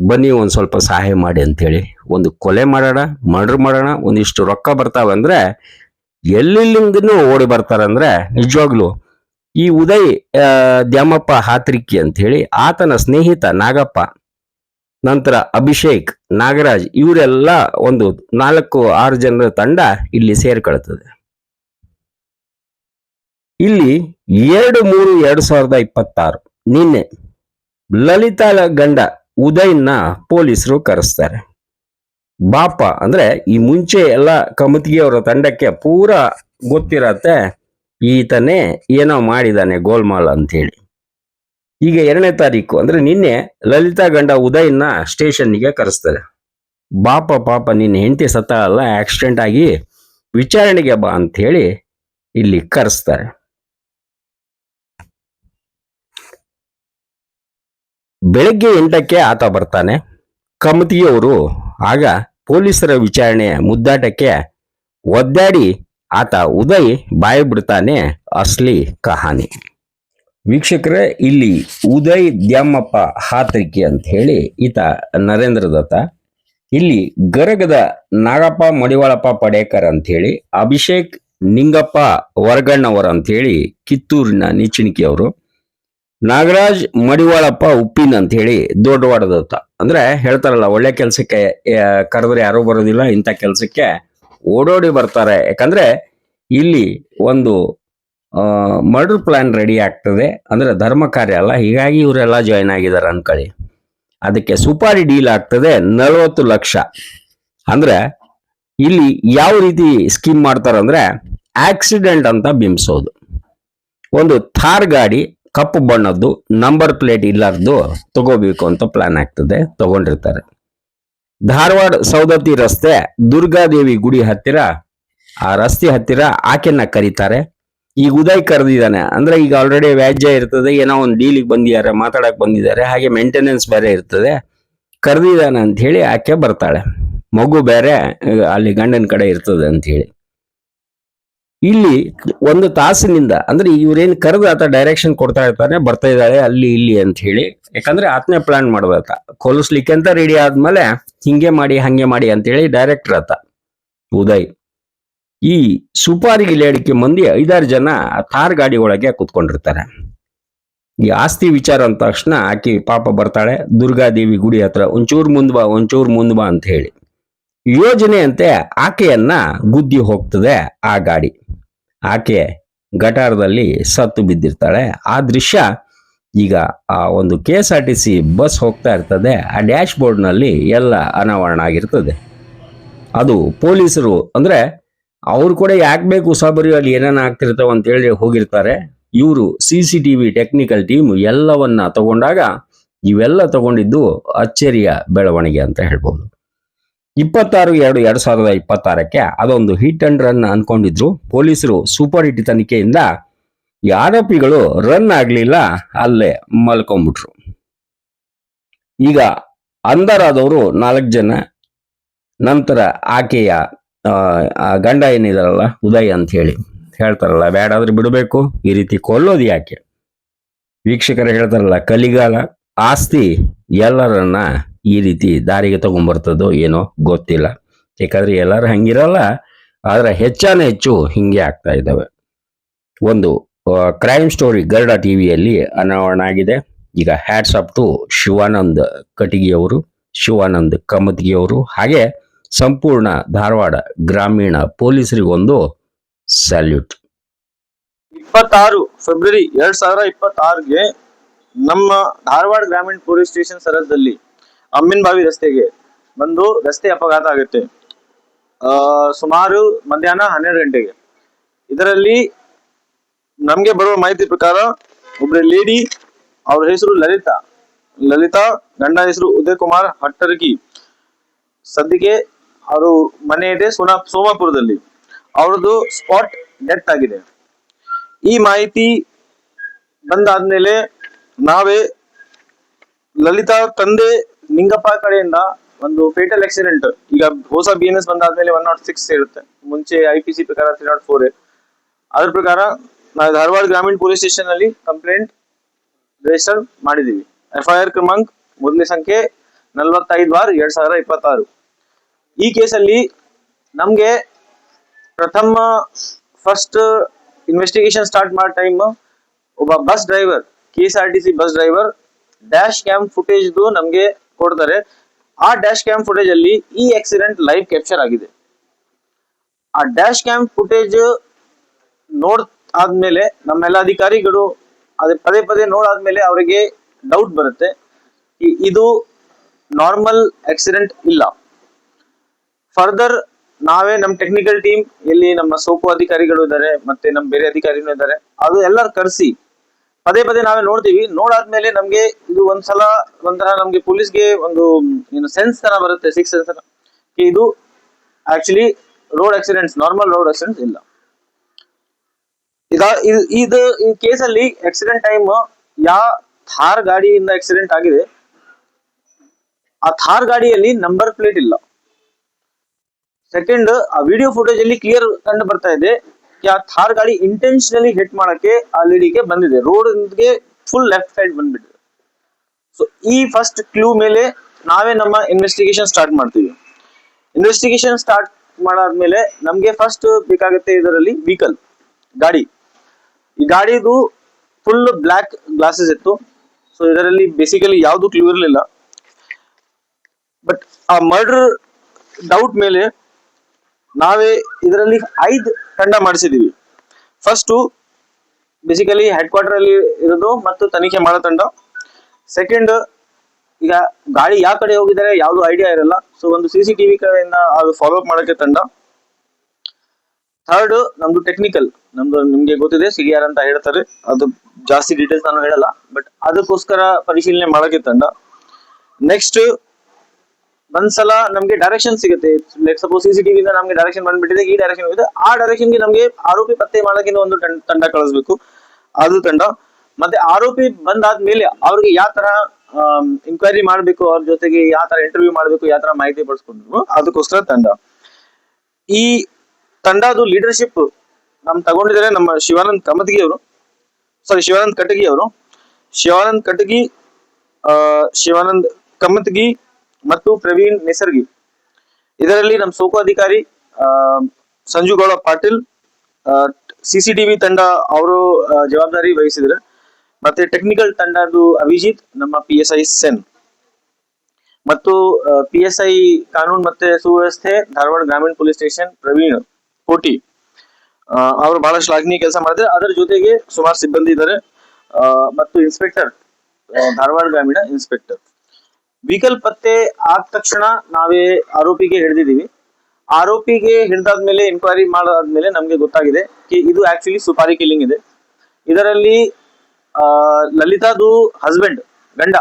ಬನ್ನಿ ಒಂದು ಸ್ವಲ್ಪ ಸಹಾಯ ಮಾಡಿ ಅಂತೇಳಿ ಒಂದು ಕೊಲೆ ಮಾಡೋಣ, ಮರ್ಡರ್ ಮಾಡೋಣ, ಒಂದಿಷ್ಟು ರೊಕ್ಕ ಬರ್ತಾವೆ ಅಂದ್ರೆ ಎಲ್ಲಿಂದನೂ ಓಡಿ ಬರ್ತಾರಂದ್ರೆ ನಿಜವಾಗ್ಲು ಈ ಉದಯ್ ದ್ಯಾಮಪ್ಪ ಹಾತ್ರಿಕಿ ಅಂತ ಹೇಳಿ ಆತನ ಸ್ನೇಹಿತ ನಾಗಪ್ಪ, ನಂತರ ಅಭಿಷೇಕ್, ನಾಗರಾಜ್, ಇವರೆಲ್ಲ ಒಂದು 4-6 ಜನರ ತಂಡ ಇಲ್ಲಿ ಸೇರ್ಕೊಳ್ತದೆ. ಇಲ್ಲಿ 2/3/2026 ನಿನ್ನೆ ಲಲಿತಾಳ ಗಂಡ ಉದಯ್ನ ಪೊಲೀಸರು ಕರೆಸ್ತಾರೆ. ಬಾಪ ಅಂದ್ರೆ ಈ ಮುಂಚೆ ಎಲ್ಲ ಕಮತ್ಗಿ ಅವರ ತಂಡಕ್ಕೆ ಪೂರಾ ಗೊತ್ತಿರತ್ತೆ, ಈತನೇ ಏನೋ ಮಾಡಿದಾನೆ ಗೋಲ್ಮಾಲ್ ಅಂತ ಹೇಳಿ. ಈಗ 2ನೇ ತಾರೀಕು ಅಂದ್ರೆ ನಿನ್ನೆ ಲಲಿತಾ ಗಂಡ ಉದಯ್ನ ಸ್ಟೇಷನ್ಗೆ ಕರೆಸ್ತಾರೆ. ಪಾಪ ನಿನ್ನ ಹೆಂಡತಿ ಸತ್ತ ಅಲ್ಲ, ಆಕ್ಸಿಡೆಂಟ್ ಆಗಿ ವಿಚಾರಣೆಗೆ ಬಾ ಅಂತ ಹೇಳಿ ಇಲ್ಲಿ ಕರೆಸ್ತಾರೆ. ಬೆಳಗ್ಗೆ 8ಕ್ಕೆ ಆತ ಬರ್ತಾನೆ. ಕಮತಿಯವರು ಆಗ ಪೊಲೀಸರ ವಿಚಾರಣೆ ಮುದ್ದಾಟಕ್ಕೆ ಒದ್ದಾಡಿ ಆತ ಉದಯ್ ಬಾಯಿ ಬಿಡ್ತಾನೆ ಅಸ್ಲಿ ಕಹಾನಿ. ವೀಕ್ಷಕರೇ, ಇಲ್ಲಿ ಉದಯ್ ದ್ಯಾಮಪ್ಪ ಹಾತ್ರಿಕಿ ಅಂತ ಹೇಳಿ ಈತ ನರೇಂದ್ರ ದತ್ತ. ಇಲ್ಲಿ ಗರಗದ ನಾಗಪ್ಪ ಮಡಿವಾಳಪ್ಪ ಪಡೇಕರ್ ಅಂತ ಹೇಳಿ, ಅಭಿಷೇಕ್ ನಿಂಗಪ್ಪ ವರ್ಗಣ್ಣವರ್ ಅಂತ ಹೇಳಿ ಕಿತ್ತೂರಿನ ನಿಚಿಣಿಕಿ ಅವರು, ನಾಗರಾಜ್ ಮಡಿವಾಳಪ್ಪ ಉಪ್ಪಿನ ಅಂತ ಹೇಳಿ ದೊಡ್ಡವಾಡದತ್ತ. ಅಂದ್ರೆ ಹೇಳ್ತಾರಲ್ಲ, ಒಳ್ಳೆ ಕೆಲ್ಸಕ್ಕೆ ಕರೆದ್ರೆ ಯಾರು ಬರೋದಿಲ್ಲ, ಇಂಥ ಕೆಲ್ಸಕ್ಕೆ ಓಡೋಡಿ ಬರ್ತಾರೆ. ಯಾಕಂದ್ರೆ ಇಲ್ಲಿ ಒಂದು ಮರ್ಡರ್ ಪ್ಲಾನ್ ರೆಡಿ ಆಗ್ತದೆ, ಅಂದ್ರೆ ಧರ್ಮ ಕಾರ್ಯ ಅಲ್ಲ, ಹೀಗಾಗಿ ಇವರೆಲ್ಲ ಜಾಯ್ನ್ ಆಗಿದ್ದಾರೆ ಅನ್ಕೊಳ್ಳಿ. ಅದಕ್ಕೆ ಸುಪಾರಿ ಡೀಲ್ ಆಗ್ತದೆ 40 ಲಕ್ಷ. ಅಂದ್ರೆ ಇಲ್ಲಿ ಯಾವ ರೀತಿ ಸ್ಕೀಮ್ ಮಾಡ್ತಾರಂದ್ರೆ ಆಕ್ಸಿಡೆಂಟ್ ಅಂತ ಬಿಂಬಿಸೋದು. ಒಂದು ಥಾರ್ ಗಾಡಿ ಕಪ್ಪು ಬಣ್ಣದ್ದು, ನಂಬರ್ ಪ್ಲೇಟ್ ಇಲ್ಲಾರ್ದು ತಗೋಬೇಕು ಅಂತ ಪ್ಲಾನ್ ಆಗ್ತದೆ, ತಗೊಂಡಿರ್ತಾರೆ. ಧಾರವಾಡ ಸೌದತ್ತಿ ರಸ್ತೆ ದುರ್ಗಾದೇವಿ ಗುಡಿ ಹತ್ತಿರ, ಆ ರಸ್ತೆ ಹತ್ತಿರ ಆಕೆನ ಕರೀತಾರೆ. ಈಗ ಉದಯ್ ಕರೆದಿದ್ದಾನೆ ಅಂದ್ರೆ ಈಗ ಆಲ್ರೆಡಿ ವ್ಯಾಜ್ಯ ಇರ್ತದೆ, ಏನೋ ಒಂದು ಡೀಲಿಗೆ ಬಂದಿದ್ದಾರೆ, ಮಾತಾಡಕ್ ಬಂದಿದ್ದಾರೆ, ಹಾಗೆ ಮೇಂಟೆನೆನ್ಸ್ ಬೇರೆ ಇರ್ತದೆ, ಕರೆದಿದ್ದಾನೆ ಅಂತ ಹೇಳಿ ಆಕೆ ಬರ್ತಾಳೆ. ಮಗು ಬೇರೆ ಅಲ್ಲಿ ಗಂಡನ ಕಡೆ ಇರ್ತದೆ ಅಂತ ಹೇಳಿ ಇಲ್ಲಿ ಒಂದು ತಾಸಿನಿಂದ ಅಂದ್ರೆ ಇವ್ರೇನ್ ಕರೆದು ಆತ ಡೈರೆಕ್ಷನ್ ಕೊಡ್ತಾ ಇರ್ತಾನೆ, ಬರ್ತಾ ಇದ್ದಾಳೆ ಅಲ್ಲಿ ಇಲ್ಲಿ ಅಂತ ಹೇಳಿ. ಯಾಕಂದ್ರೆ ಆತನೇ ಪ್ಲಾನ್ ಮಾಡ್ದಾತ, ಕೊಲಿಸ್ಲಿಕ್ಕೆ ಅಂತ ರೆಡಿ ಆದ್ಮೇಲೆ ಹಿಂಗೆ ಮಾಡಿ ಹಂಗೆ ಮಾಡಿ ಅಂತ ಹೇಳಿ ಡೈರೆಕ್ಟರ್ ಆತ ಉದಯ್. ಈ ಸುಪಾರಿ ಗಿಲಿಯಾಡಿಕೆ ಮಂದಿ 5-6 ಜನ ಥಾರ್ ಗಾಡಿ ಒಳಗೆ ಕುತ್ಕೊಂಡಿರ್ತಾರೆ. ಈ ಆಸ್ತಿ ವಿಚಾರ ಅಂದ ತಕ್ಷಣ ಆಕಿ ಪಾಪ ಬರ್ತಾಳೆ ದುರ್ಗಾದೇವಿ ಗುಡಿ ಹತ್ರ, ಒಂಚೂರು ಮುಂದ್ಬಾ ಒಂಚೂರು ಮುಂದ್ಬಾ ಅಂತ ಹೇಳಿ. ಯೋಜನೆಯಂತೆ ಆಕೆಯನ್ನ ಗುದ್ದಿ ಹೋಗ್ತದೆ ಆ ಗಾಡಿ. ಆಕೆ ಗಟಾರದಲ್ಲಿ ಸತ್ತು ಬಿದ್ದಿರ್ತಾಳೆ. ಆ ದೃಶ್ಯ ಈಗ ಆ ಒಂದು KSRTC ಬಸ್ ಹೋಗ್ತಾ ಇರ್ತದೆ, ಆ ಡ್ಯಾಶ್ ಬೋರ್ಡ್ ನಲ್ಲಿ ಎಲ್ಲ ಅನಾವರಣ ಆಗಿರ್ತದೆ. ಅದು ಪೊಲೀಸರು ಅಂದ್ರೆ ಅವ್ರು ಕೂಡ ಯಾಕೆ ಬೇಕು ಉಸಾಬರಿ ಅಲ್ಲಿ ಏನೇನು ಆಗ್ತಿರ್ತಾವ ಅಂತ ಹೇಳಿ ಹೋಗಿರ್ತಾರೆ. ಇವರು CCTV ಟೆಕ್ನಿಕಲ್ ಟೀಮ್ ಎಲ್ಲವನ್ನ ತಗೊಂಡಾಗ ಇವೆಲ್ಲ ತಗೊಂಡಿದ್ದು ಅಚ್ಚರಿಯ ಬೆಳವಣಿಗೆ ಅಂತ ಹೇಳ್ಬೋದು. 26/2/2026 ಅದೊಂದು ಹಿಟ್ ಅಂಡ್ ರನ್ ಅನ್ಕೊಂಡಿದ್ರು ಪೊಲೀಸರು. ಸೂಪರ್ ಹಿಟ್ ತನಿಖೆಯಿಂದ ಈ ಆರೋಪಿಗಳು ರನ್ ಆಗ್ಲಿಲ್ಲ, ಅಲ್ಲೇ ಮಲ್ಕೊಂಡ್ಬಿಟ್ರು. ಈಗ ಅಂಧರಾದವರು 4 ಜನ. ನಂತರ ಆಕೆಯ ಗಂಡ ಏನಿದಾರಲ್ಲ ಉದಯ್ ಅಂತ ಹೇಳಿ ಹೇಳ್ತಾರಲ್ಲ, ಬೇಡಾದ್ರೆ ಬಿಡಬೇಕು, ಈ ರೀತಿ ಕೊಲ್ಲೋದು ಯಾಕೆ? ವೀಕ್ಷಕರು ಹೇಳ್ತಾರಲ್ಲ, ಕಲಿಗಾಲ ಆಸ್ತಿ ಎಲ್ಲರನ್ನ ಈ ರೀತಿ ದಾರಿಗೆ ತಗೊಂಡ್ಬರ್ತದೋ ಏನೋ ಗೊತ್ತಿಲ್ಲ. ಯಾಕಂದ್ರೆ ಎಲ್ಲರೂ ಹಂಗಿರಲ್ಲ, ಆದ್ರೆ ಹೆಚ್ಚು ಹಿಂಗೆ ಆಗ್ತಾ ಇದ್ದಾವೆ. ಒಂದು ಕ್ರೈಮ್ ಸ್ಟೋರಿ ಗರುಡ ಟಿವಿಯಲ್ಲಿ ಅನಾವರಣ ಆಗಿದೆ. ಈಗ ಹ್ಯಾಟ್ಸ್ ಅಪ್ ಟು ಶಿವಾನಂದ್ ಕಟಗಿಯವರು, ಶಿವಾನಂದ್ ಕಮತ್ಗಿಯವರು, ಹಾಗೆ ಸಂಪೂರ್ಣ ಧಾರವಾಡ ಗ್ರಾಮೀಣ ಪೊಲೀಸರಿಗೊಂದು ಸ್ಯಾಲ್ಯೂಟ್. 26 ಫೆಬ್ರವರಿ 2026ಗೆ ನಮ್ಮ ಧಾರವಾಡ ಗ್ರಾಮೀಣ ಪೊಲೀಸ್ ಸ್ಟೇಷನ್ ಸರಹದ್ದಲ್ಲಿ ಅಮ್ಮಿನಬಾವಿ ರಸ್ತೆಗೆ ಒಂದು ರಸ್ತೆ ಅಪಘಾತ ಆಗುತ್ತೆ. ಸುಮಾರು ಮಧ್ಯಾಹ್ನ 12 ಗಂಟೆಗೆ. ಇದರಲ್ಲಿ ನಮ್ಗೆ ಬರುವ ಮಾಹಿತಿ ಪ್ರಕಾರ ಒಬ್ರು ಲೇಡಿ, ಅವ್ರ ಹೆಸರು ಲಲಿತಾ, ಗಂಡ ಹೆಸರು ಉದಯ್ ಕುಮಾರ್ ಹಟ್ಟರ್ಗಿ. ಸದ್ಯಕ್ಕೆ ಅವರು ಮನೆ ಇದೆ ಸೋಮಾಪುರದಲ್ಲಿ. ಅವ್ರದ್ದು ಸ್ಪಾಟ್ ಡೆತ್ ಆಗಿದೆ. ಈ ಮಾಹಿತಿ ಬಂದಾದ್ಮೇಲೆ ನಾವೇ ಲಲಿತಾ ತಂದೆ ನಿಂಗಪ್ಪ ಕಡೆಯಿಂದ ಒಂದು ಫೇಟಲ್ ಆಕ್ಸಿಡೆಂಟ್, ಈಗ ಹೊಸ BNS ಬಂದಾದ್ಮೇಲೆ 106 ಇರುತ್ತೆ, ಮುಂಚೆ IPC ಪ್ರಕಾರ 304. ಅದ್ರ ಪ್ರಕಾರ ನಾವು ಧಾರವಾಡ ಗ್ರಾಮೀಣ ಪೊಲೀಸ್ ಸ್ಟೇಷನ್ ಅಲ್ಲಿ ಕಂಪ್ಲೇಂಟ್ ರಿಜಿಸ್ಟರ್ ಮಾಡಿದೀವಿ. FIR ಕ್ರಮಾಂಕ ಮೊದಲನೇ ಸಂಖ್ಯೆ 45/2026. ಈ ಕೇಸಲ್ಲಿ ನಮ್ಗೆ ಫಸ್ಟ್ ಇನ್ವೆಸ್ಟಿಗೇಷನ್ ಸ್ಟಾರ್ಟ್ ಮಾಡೋ ಟೈಮ್ ಒಬ್ಬ bus driver, KSRTC bus driver dash cam footage ನಮ್ಗೆ ಕೊಡ್ತಾರೆ. ಆ ಡ್ಯಾಶ್ ಕ್ಯಾಮ್ ಫುಟೇಜ್ ಅಲ್ಲಿ ಈ ಆಕ್ಸಿಡೆಂಟ್ ಲೈವ್ ಕ್ಯಾಪ್ಚರ್ ಆಗಿದೆ. ಆ ಡ್ಯಾಶ್ ಕ್ಯಾಮ್ ಫುಟೇಜ್ ಆದ್ಮೇಲೆ ನಮ್ಮೆಲ್ಲ ಅಧಿಕಾರಿಗಳು ಅದೇ ಪದೇ ನೋಡಾದ್ಮೇಲೆ ಅವರಿಗೆ ಡೌಟ್ ಬರುತ್ತೆ, ಇದು ನಾರ್ಮಲ್ ಆಕ್ಸಿಡೆಂಟ್ ಇಲ್ಲ. ಫರ್ದರ್ ನಾವೇ ನಮ್ಮ ಟೆಕ್ನಿಕಲ್ ಟೀಮ್, ಇಲ್ಲಿ ನಮ್ಮ ಸೋಪು ಅಧಿಕಾರಿಗಳು ಇದ್ದಾರೆ, ಮತ್ತೆ ನಮ್ಮ ಬೇರೆ ಅಧಿಕಾರಿಗಳು ಇದ್ದಾರೆ, ಅದು ಎಲ್ಲರೂ ಕರೆಸಿ ಪದೇ ನಾವೇ ನೋಡ್ತೀವಿ. ನೋಡಾದ್ಮೇಲೆ ನಮ್ಗೆ ಇದು ಒಂಥರ ನಮ್ಗೆ ಪೊಲೀಸ್ಗೆ ಒಂದು ಏನು ಸೆನ್ಸ್ ತರ ಬರುತ್ತೆ, ಸಿಕ್ಸ್ ಸೆನ್ಸ್ ತರ, ಇದು actually road accidents, normal road accidents ಇಲ್ಲ. ಈ ಕೇಸಲ್ಲಿ ಆಕ್ಸಿಡೆಂಟ್ ಟೈಮ್ ಯಾವ ಥಾರ್ ಗಾಡಿಯಿಂದ ಆಕ್ಸಿಡೆಂಟ್ ಆಗಿದೆ, ಆ ಥಾರ್ ಗಾಡಿಯಲ್ಲಿ ನಂಬರ್ ಪ್ಲೇಟ್ ಇಲ್ಲ. ಸೆಕೆಂಡ್, ಆ ವಿಡಿಯೋ ಫುಟೇಜ್ ಅಲ್ಲಿ ಕ್ಲಿಯರ್ ಕಂಡು ಬರ್ತಾ ಇದೆ ಆ ಥಾರ್ ಗಾಡಿ ಇಂಟೆನ್ಷನಲಿ ಹಿಟ್ ಮಾಡಕ್ಕೆ ಆ ಲೇಡಿಗೆ ಬಂದಿದೆ, ರೋಡ್ ಗೆ ಫುಲ್ ಲೆಫ್ಟ್ ಸೈಡ್ ಬಂದ್ಬಿಟ್ಟಿದೆ. ಸೊ ಈ ಫಸ್ಟ್ ಕ್ಲೂ ಮೇಲೆ ನಾವೇ ನಮ್ಮ ಇನ್ವೆಸ್ಟಿಗೇಷನ್ ಸ್ಟಾರ್ಟ್ ಮಾಡ್ತೀವಿ. ಇನ್ವೆಸ್ಟಿಗೇಷನ್ ಸ್ಟಾರ್ಟ್ ಮಾಡಾದ್ಮೇಲೆ ನಮ್ಗೆ ಫಸ್ಟ್ ಬೇಕಾಗುತ್ತೆ ಇದರಲ್ಲಿ ವೆಹಿಕಲ್, ಗಾಡಿ. ಈ ಗಾಡಿದು ಫುಲ್ ಬ್ಲಾಕ್ ಗ್ಲಾಸಸ್ ಇತ್ತು. ಸೊ ಇದರಲ್ಲಿ ಬೇಸಿಕಲಿ ಯಾವ್ದು ಕ್ಲೂ ಇರಲಿಲ್ಲ. ಬಟ್ ಆ ಮರ್ಡರ್ ಡೌಟ್ ಮೇಲೆ ನಾವೇ ಇದರಲ್ಲಿ 5 ತಂಡ ಮಾಡಿಸಿದೀವಿ. ಫಸ್ಟ್ ಬೇಸಿಕಲಿ ಹೆಡ್ ಕ್ವಾರ್ಟರ್ ಅಲ್ಲಿ ಇರೋದು ಮತ್ತು ತನಿಖೆ ಮಾಡೋ ತಂಡ. ಸೆಕೆಂಡ್, ಈಗ ಗಾಡಿ ಯಾವ ಕಡೆ ಹೋಗಿದ್ದಾರೆ ಯಾವ್ದು ಐಡಿಯಾ ಇರಲ್ಲ, ಸೊ ಒಂದು CCTV ಕಡೆಯಿಂದ ಅದು ಫಾಲೋ ಅಪ್ ಮಾಡಕ್ಕೆ ತಂಡ. ಥರ್ಡ್, ನಮ್ದು ಟೆಕ್ನಿಕಲ್, ನಮ್ದು ನಿಮ್ಗೆ ಗೊತ್ತಿದೆ CDR ಅಂತ ಹೇಳ್ತಾರೆ, ಅದು ಜಾಸ್ತಿ ಡೀಟೇಲ್ಸ್ ನಾನು ಹೇಳಲ್ಲ, ಬಟ್ ಅದಕ್ಕೋಸ್ಕರ ಪರಿಶೀಲನೆ ಮಾಡಕ್ಕೆ ತಂಡ. ನೆಕ್ಸ್ಟ್ ಒಂದ್ಸಲ ನಮ್ಗೆ ಡೈರೆಕ್ಷನ್ ಸಿಗುತ್ತೆ, ಲೆಟ್ ಸಪೋಸ್ CCTV ಇಂದ ನಮ್ಗೆ ಡೈರೆಕ್ಷನ್ ಬಂದ್ಬಿಟ್ಟಿದೆ, ಈ ಡೈರೆಕ್ಷನ್ ಹೋಗಿದೆ, ಆ ಡೈರೆಕ್ಷನ್ ಗೆ ನಮ್ಗೆ ಆರೋಪಿ ಪತ್ತೆ ಮಾಡಕ್ಕೆ ಒಂದು ತಂಡ ಕಳಿಸ್ಬೇಕು, ಅದು ತಂಡ. ಮತ್ತೆ ಆರೋಪಿ ಬಂದಾದ್ಮೇಲೆ ಅವ್ರಿಗೆ ಯಾವ ತರ ಇನ್ಕ್ವೈರಿ ಮಾಡ್ಬೇಕು, ಅವ್ರ ಜೊತೆಗೆ ಯಾವ ತರ ಇಂಟರ್ವ್ಯೂ ಮಾಡ್ಬೇಕು, ಯಾವ ತರ ಮಾಹಿತಿ ಪಡಿಸ್ಕೊಂಡು ಅದಕ್ಕೋಸ್ಕರ ತಂಡ. ಈ ತಂಡದು ಲೀಡರ್ಶಿಪ್ ತಗೊಂಡಿದ್ದಾರೆ ನಮ್ಮ ಶಿವಾನಂದ್ ಕಮತ್ಗಿ ಅವರು, ಶಿವಾನಂದ್ ಕಟಗಿ ಅವರು. ಶಿವಾನಂದ್ ಕಟಗಿ, ಶಿವಾನಂದ್ ಕಮತ್ಗಿ ಮತ್ತು ಪ್ರವೀಣ್ ನಿಸರ್ಗಿ. ಇದರಲ್ಲಿ ನಮ್ಮ ಸೋಕು ಅಧಿಕಾರಿ ಸಂಜು ಗೌಡ ಪಾಟೀಲ್, ಸಿಸಿಟಿವಿ ತಂಡ ಅವರು ಜವಾಬ್ದಾರಿ ವಹಿಸಿದ್ರೆ. ಮತ್ತೆ ಟೆಕ್ನಿಕಲ್ ತಂಡದ್ದು ಅಭಿಜಿತ್, ನಮ್ಮ PSI ಸೆನ್ ಮತ್ತು PSI ಕಾನೂನು ಮತ್ತೆ ಸುವ್ಯವಸ್ಥೆ ಧಾರವಾಡ ಗ್ರಾಮೀಣ ಪೊಲೀಸ್ ಸ್ಟೇಷನ್ ಪ್ರವೀಣ್ ಕೋಟಿ ಅವರು ಬಹಳ ಶ್ಲಾಘನೀಯ ಕೆಲಸ ಮಾಡಿದ್ರೆ. ಅದರ ಜೊತೆಗೆ ಸುಮಾರು ಸಿಬ್ಬಂದಿ ಇದ್ದಾರೆ ಮತ್ತು ಇನ್ಸ್ಪೆಕ್ಟರ್, ಧಾರವಾಡ ಗ್ರಾಮೀಣ ಇನ್ಸ್ಪೆಕ್ಟರ್. ವೆಹಿಕಲ್ ಪತ್ತೆ ಆದ ತಕ್ಷಣ ನಾವೇ ಆರೋಪಿಗೆ ಹಿಡಿದಿದ್ದೀವಿ. ಆರೋಪಿಗೆ ಹಿಡಿದಾದ್ಮೇಲೆ ಎನ್ಕ್ವೈರಿ ಮಾಡಾದ್ಮೇಲೆ ನಮ್ಗೆ ಗೊತ್ತಾಗಿದೆ ಇದು ಆಕ್ಚುಲಿ ಸುಪಾರಿ ಕಿಲ್ಲಿಂಗ್ ಇದೆ. ಇದರಲ್ಲಿ ಲಲಿತಾದು ಹಸ್ಬೆಂಡ್, ಗಂಡ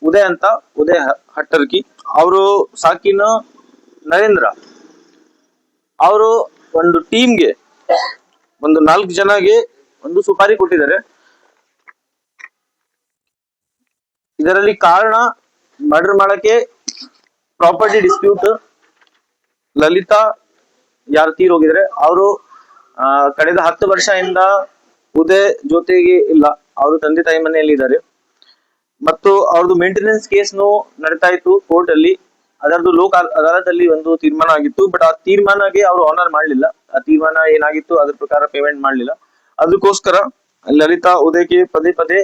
ಉದಯ್ ಅಂತ, ಉದಯ್ ಹಟ್ಟರ್ಕಿ, ಅವರು ಸಾಕಿನ ನರೇಂದ್ರ ಅವರು ಒಂದು ಟೀಮ್ಗೆ, ಒಂದು 4 ಜನಗೆ ಒಂದು ಸುಪಾರಿ ಕೊಟ್ಟಿದ್ದಾರೆ. ಇದರಲ್ಲಿ ಕಾರಣ ಮರ್ಡರ್ ಮಾಡಕ್ಕೆ ಪ್ರಾಪರ್ಟಿ ಡಿಸ್ಪ್ಯೂಟ್. ಲಲಿತಾ ಯಾರು ತೀರ್ ಹೋಗಿದ್ರೆ ಅವರು ಕಳೆದ 10 ವರ್ಷದಿಂದ ಉದಯ್ ಜೊತೆಗೆ ಇಲ್ಲ, ಅವರು ತಂದೆ ತಾಯಿ ಮನೆಯಲ್ಲಿ ಇದ್ದಾರೆ. ಮತ್ತು ಅವ್ರದ್ದು ಮೇಂಟೆನೆನ್ಸ್ ಕೇಸ್ನು ನಡೀತಾ ಇತ್ತು ಕೋರ್ಟ್ ಅಲ್ಲಿ. ಅದರದ್ದು ಲೋಕ ಅದಾಲತ್ ಒಂದು ತೀರ್ಮಾನ ಆಗಿತ್ತು. ಬಟ್ ಆ ತೀರ್ಮಾನಗೆ ಅವರು ಆನರ್ ಮಾಡ್ಲಿಲ್ಲ. ಆ ತೀರ್ಮಾನ ಏನಾಗಿತ್ತು ಅದ್ರ ಪ್ರಕಾರ ಪೇಮೆಂಟ್ ಮಾಡ್ಲಿಲ್ಲ. ಅದಕ್ಕೋಸ್ಕರ ಲಲಿತಾ ಉದಯ್ಗೆ ಪದೇ ಪದೇ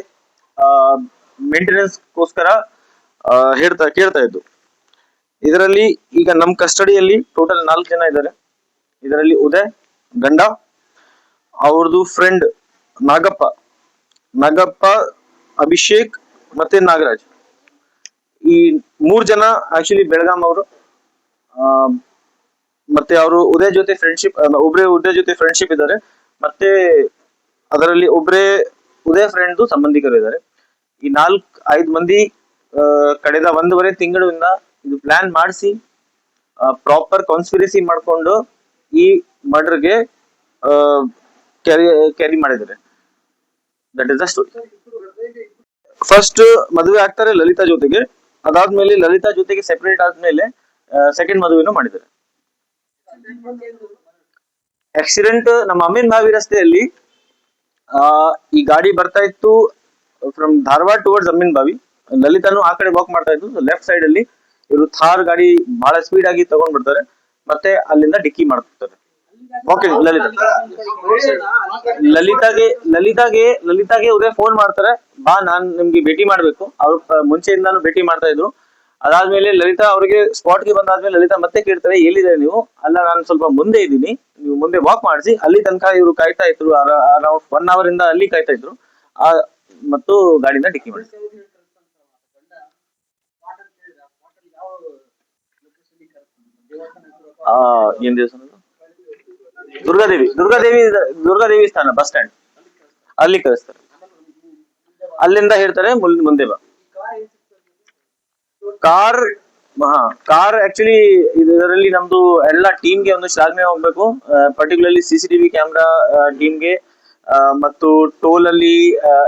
ಮೇಂಟೆನೆನ್ಸ್ ಗೋಸ್ಕರ ಕೇಳ್ತಾ ಇದ್ದು. ಇದರಲ್ಲಿ ಈಗ ನಮ್ ಕಸ್ಟಡಿಯಲ್ಲಿ ಟೋಟಲ್ 4 ಜನ ಇದ್ದಾರೆ. ಇದರಲ್ಲಿ ಉದಯ್, ಗಂಡ, ಅವ್ರದ್ದು ಫ್ರೆಂಡ್ ನಾಗಪ್ಪ, ಅಭಿಷೇಕ್ ಮತ್ತೆ ನಾಗರಾಜ್. ಈ 3 ಜನ ಆಕ್ಚುಲಿ ಬೆಳಗಾಂ ಅವರು. ಮತ್ತೆ ಅವರು ಉದಯ್ ಜೊತೆ ಫ್ರೆಂಡ್ಶಿಪ್ ಇದ್ದಾರೆ. ಮತ್ತೆ ಅದರಲ್ಲಿ ಉದಯ್ ಫ್ರೆಂಡ್ ಸಂಬಂಧಿಕರು ಇದ್ದಾರೆ. ಈ 4-5 ಮಂದಿ ಕಳೆದ 1.5 ತಿಂಗಳಿಂದ ಇದು ಪ್ಲಾನ್ ಮಾಡಿಸಿ ಪ್ರಾಪರ್ ಕಾನ್ಸ್ಪಿರಸಿ ಮಾಡ್ಕೊಂಡು ಈ ಮರ್ಡರ್ಗೆ ಕ್ಯಾರಿ ಮಾಡಿದ್ದಾರೆ. That is the story. First ಮದುವೆ ಆಗ್ತಾರೆ ಲಲಿತಾ ಜೊತೆಗೆ. ಅದಾದ್ಮೇಲೆ ಲಲಿತಾ ಜೊತೆಗೆ ಸೆಪರೇಟ್ ಆದ್ಮೇಲೆ ಸೆಕೆಂಡ್ ಮದುವೆನೂ ಮಾಡಿದ್ದಾರೆ. ಆಕ್ಸಿಡೆಂಟ್ ನಮ್ಮ ಅಮೀನ್ ಭಾವಿ ರಸ್ತೆಯಲ್ಲಿ ಈ ಗಾಡಿ ಬರ್ತಾ ಇತ್ತು ಫ್ರಮ್ ಧಾರವಾಡ ಟುವರ್ಡ್ಸ್ ಅಮೀನ್ ಭಾವಿ. ಲಲಿತಾನು ಆ ಕಡೆ ವಾಕ್ ಮಾಡ್ತಾ ಇದ್ದು. ಲೆಫ್ಟ್ ಸೈಡ್ ಅಲ್ಲಿ ಇವರು ಥಾರ್ ಗಾಡಿ ಬಹಳ ಸ್ಪೀಡ್ ಆಗಿ ತಗೊಂಡ್ ಬಿಡ್ತಾರೆ. ಮತ್ತೆ ಅಲ್ಲಿಂದ ಡಿಕ್ಕಿ ಮಾಡ್ತಾರೆ. ಓಕೆ, ಲಲಿತಾಗೆ ಉದಯ್ ಫೋನ್ ಮಾಡ್ತಾರೆ, ಬಾ ನಾನ್ ನಿಮ್ಗೆ ಭೇಟಿ ಮಾಡ್ಬೇಕು. ಅವ್ರು ಮುಂಚೆಯಿಂದಾನು ಭೇಟಿ ಮಾಡ್ತಾ ಇದ್ರು. ಅದಾದ್ಮೇಲೆ ಲಲಿತಾ ಅವ್ರಿಗೆ ಸ್ಪಾಟ್ಗೆ ಬಂದಾದ್ಮೇಲೆ ಲಲಿತಾ ಮತ್ತೆ ಕೇಳ್ತಾರೆ, ಎಲ್ಲಿದೆ ನೀವು? ಅಲ್ಲ, ನಾನು ಸ್ವಲ್ಪ ಮುಂದೆ ಇದ್ದೀನಿ, ನೀವು ಮುಂದೆ ವಾಕ್ ಮಾಡಿಸಿ. ಅಲ್ಲಿ ತನಕ ಇವರು ಕಾಯ್ತಾ ಇದ್ರು. ಅರೌಂಡ್ 1 hour ಇಂದ ಅಲ್ಲಿ ಕಾಯ್ತಾ ಇದ್ರು. ಮತ್ತು ಗಾಡಿನ ಡಿಕ್ಕಿ ಮಾಡಿ. ಏನ್ ದೇವಸ್ಥಾನ? ದುರ್ಗಾದೇವಿ ಸ್ಥಾನ, ಬಸ್ ಸ್ಟ್ಯಾಂಡ್ ಅಲ್ಲಿ ಕಳಿಸ್ತಾರೆ. ಅಲ್ಲಿಂದ ಹೇಳ್ತಾರೆ ಮುಂದೆ ಬಾ. ಕಾರ್ ಆಕ್ಚುಲಿ ಇದರಲ್ಲಿ ನಮ್ದು ಎಲ್ಲ ಟೀಮ್ಗೆ ಒಂದು ಶ್ಲಾಘನೆ ಹೋಗ್ಬೇಕು. ಪರ್ಟಿಕ್ಯುಲರ್ಲಿ CCTV ಕ್ಯಾಮ್ರಾ ಟೀಮ್ಗೆ ಮತ್ತು ಟೋಲ್ ಅಲ್ಲಿ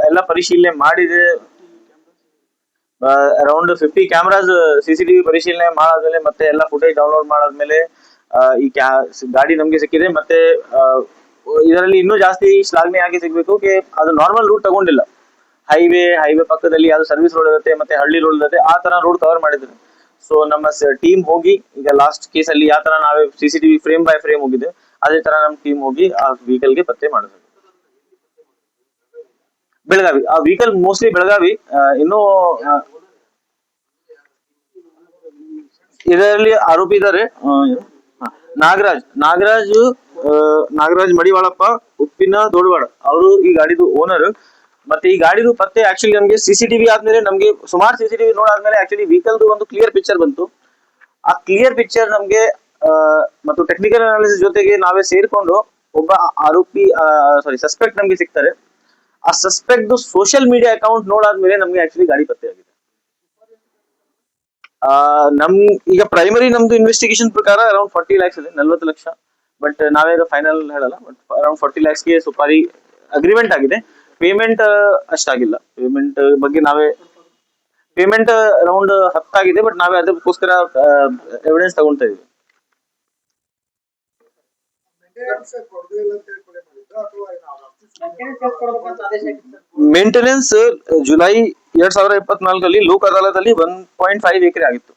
ಎಲ್ಲ ಪರಿಶೀಲನೆ ಮಾಡಿದೆ. ಅರೌಂಡ್ 50 ಕ್ಯಾಮ್ರಾಸ್ CCTV ಪರಿಶೀಲನೆ ಮಾಡಾದ್ಮೇಲೆ ಮತ್ತೆ ಎಲ್ಲ ಫುಟೇಜ್ ಡೌನ್ಲೋಡ್ ಮಾಡಾದ್ಮೇಲೆ ಈ ಗಾಡಿ ನಮ್ಗೆ ಸಿಕ್ಕಿದೆ. ಮತ್ತೆ ಇದರಲ್ಲಿ ಇನ್ನೂ ಜಾಸ್ತಿ ಶ್ಲಾಘನೆ ಆಗಿ ಸಿಗ್ಬೇಕು. ಅದು ನಾರ್ಮಲ್ ರೂಟ್ ತಗೊಂಡಿಲ್ಲ. ಹೈವೇ ಪಕ್ಕದಲ್ಲಿ ಯಾವ್ದು ಸರ್ವಿಸ್ ರೋಡ್ ಇರುತ್ತೆ, ಮತ್ತೆ ಹಳ್ಳಿ ರೋಡ್ ಇರುತ್ತೆ, ಆ ತರ ರೋಡ್ ಕವರ್ ಮಾಡಿದ್ರು. ಸೊ ನಮ್ಮ ಟೀಮ್ ಹೋಗಿ ಈಗ ಲಾಸ್ಟ್ ಕೇಸ್ ಅಲ್ಲಿ ಯಾವ ತರ ನಾವೇ CCTV ಫ್ರೇಮ್ ಬೈ ಫ್ರೇಮ್ ಹೋಗಿದ್ದೆ, ಅದೇ ತರ ನಮ್ ಟೀಮ್ ಹೋಗಿ ಆ ವೆಹಿಕಲ್ ಗೆ ಪತ್ತೆ ಮಾಡಿದ್ರು. ಬೆಳಗಾವಿ, ಆ ವೆಹಿಕಲ್ ಮೋಸ್ಟ್ಲಿ ಬೆಳಗಾವಿ. ಇನ್ನು ಇದರಲ್ಲಿ ಆರೋಪಿ ಇದ್ದಾರೆ ನಾಗರಾಜ್ ಮಡಿವಾಳಪ್ಪ, ಉಪ್ಪಿನ ದೊಡ್ಡವಾಡ, ಅವರು ಈ ಗಾಡಿದು ಓನರ್. ಮತ್ತೆ ಈ ಗಾಡಿದು ಪತ್ತೆ ಆಕ್ಚುಲಿ ನಮ್ಗೆ CCTV ಆದ್ಮೇಲೆ ನಮ್ಗೆ ಸುಮಾರು CCTV ನೋಡಾದ್ಮೇಲೆ ಆಕ್ಚುಲಿ ವೆಹಿಕಲ್ ಒಂದು ಕ್ಲಿಯರ್ ಪಿಕ್ಚರ್ ಬಂತು. ಆ ಕ್ಲಿಯರ್ ಪಿಕ್ಚರ್ ನಮ್ಗೆ ಮತ್ತು ಟೆಕ್ನಿಕಲ್ ಅನಾಲಿಸಿಸ್ ಜೊತೆಗೆ ನಾವೇ ಸೇರ್ಕೊಂಡು ಒಬ್ಬ ಸಸ್ಪೆಕ್ಟ್ ನಮ್ಗೆ ಸಿಗ್ತಾರೆ. ಆ ಸಸ್ಪೆಕ್ಟ್ ಸೋಷಿಯಲ್ ಮೀಡಿಯಾ ಅಕೌಂಟ್ ನೋಡಾದ್ಮೇಲೆ ನಮ್ಗೆ ಆಕ್ಚುಲಿ ಗಾಡಿ ಪತ್ತೆ ಆಗಿದೆ. ಈಗ ಪ್ರೈಮರಿ ನಮ್ದು ಇನ್ವೆಸ್ಟಿಗೇಷನ್ ಪ್ರಕಾರ ಅರೌಂಡ್ 40 lakhs ಇದೆ, 40 ಲಕ್ಷ. ಬಟ್ ನಾವೇ ಫೈನಲ್ ಹೇಳಲ್ಲ. ಬಟ್ ಅರೌಂಡ್ 40 lakhsಗೆ ಸುಪಾರಿ ಅಗ್ರಿಮೆಂಟ್ ಆಗಿದೆ. ಪೇಮೆಂಟ್ ಅಷ್ಟಾಗಿಲ್ಲ. ಪೇಮೆಂಟ್ ಬಗ್ಗೆ ಪೇಮೆಂಟ್ ಅರೌಂಡ್ 10 ಆಗಿದೆ. ಬಟ್ ನಾವೇ ಅದಕ್ಕೋಸ್ಕರ ಎವಿಡೆನ್ಸ್ ತಗೊಳ್ತಾ ಇದೀವಿ. ಮೇಂಟೆನೆನ್ಸ್ ಜುಲೈ 2024 ಲೋಕ್ ಅದಾಲತ್ 1.5 ಎಕರೆ ಆಗಿತ್ತು.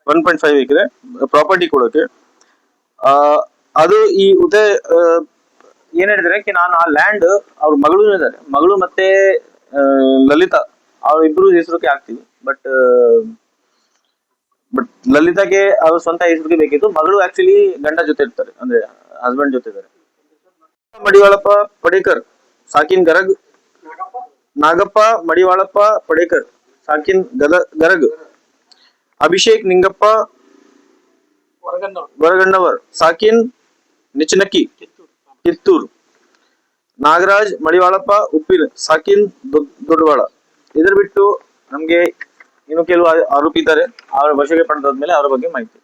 1.5 ಎಕರೆ ಪ್ರಾಪರ್ಟಿ ಕೊಡೋಕೆ. ಅದು ಈ ಉದಯ್ ಏನ್ ಹೇಳಿದ್ರೆ ನಾನು ಆ ಲ್ಯಾಂಡ್ ಅವ್ರ ಮಗಳು ಇದ್ದಾರೆ, ಮಗಳು ಮತ್ತೆ ಲಲಿತಾ ಅವ್ರ ಇಬ್ರು ಹೆಸರುಗೆ ಹಾಕ್ತೀವಿ. ಬಟ್ ಲಲಿತಾಗೆ ಅವ್ರ ಸ್ವಂತ ಹೆಸರಿಗೆ ಬೇಕಿತ್ತು. ಮಗಳು ಆಕ್ಚುಲಿ ಗಂಡ ಜೊತೆ ಇರ್ತಾರೆ, ಅಂದ್ರೆ ಹಸ್ಬೆಂಡ್ ಜೊತೆ ಇದ್ದಾರೆ. ಮಡಿವಾಳಪ್ಪ ಪಡೇಕರ್ ಸಾಕಿನ್ ಗರಗ್, ನಾಗಪ್ಪ ಮಡಿವಾಳಪ್ಪ ಪಡೇಕರ್ ಸಾಕಿನ್ ಗರಗ್, ಅಭಿಷೇಕ್ ನಿಂಗಪ್ಪ ವರಗಣ್ಣವರ್ ಸಾಕಿನ್ ನಿಚನಕ್ಕಿ ಕಿತ್ತೂರ್, ನಾಗರಾಜ್ ಮಡಿವಾಳಪ್ಪ ಉಪ್ಪಿನ ಸಾಕಿನ್ ದೊಡ್ಡವಾಳ. ಇದ್ರ ಬಿಟ್ಟು ನಮ್ಗೆ ಇನ್ನು ಕೆಲವು ಆರೋಪಿ ಇದ್ದಾರೆ, ಅವರ ವಶಕ್ಕೆ ಪಡೆದಾದ್ಮೇಲೆ ಅವರ ಬಗ್ಗೆ ಮಾಹಿತಿ.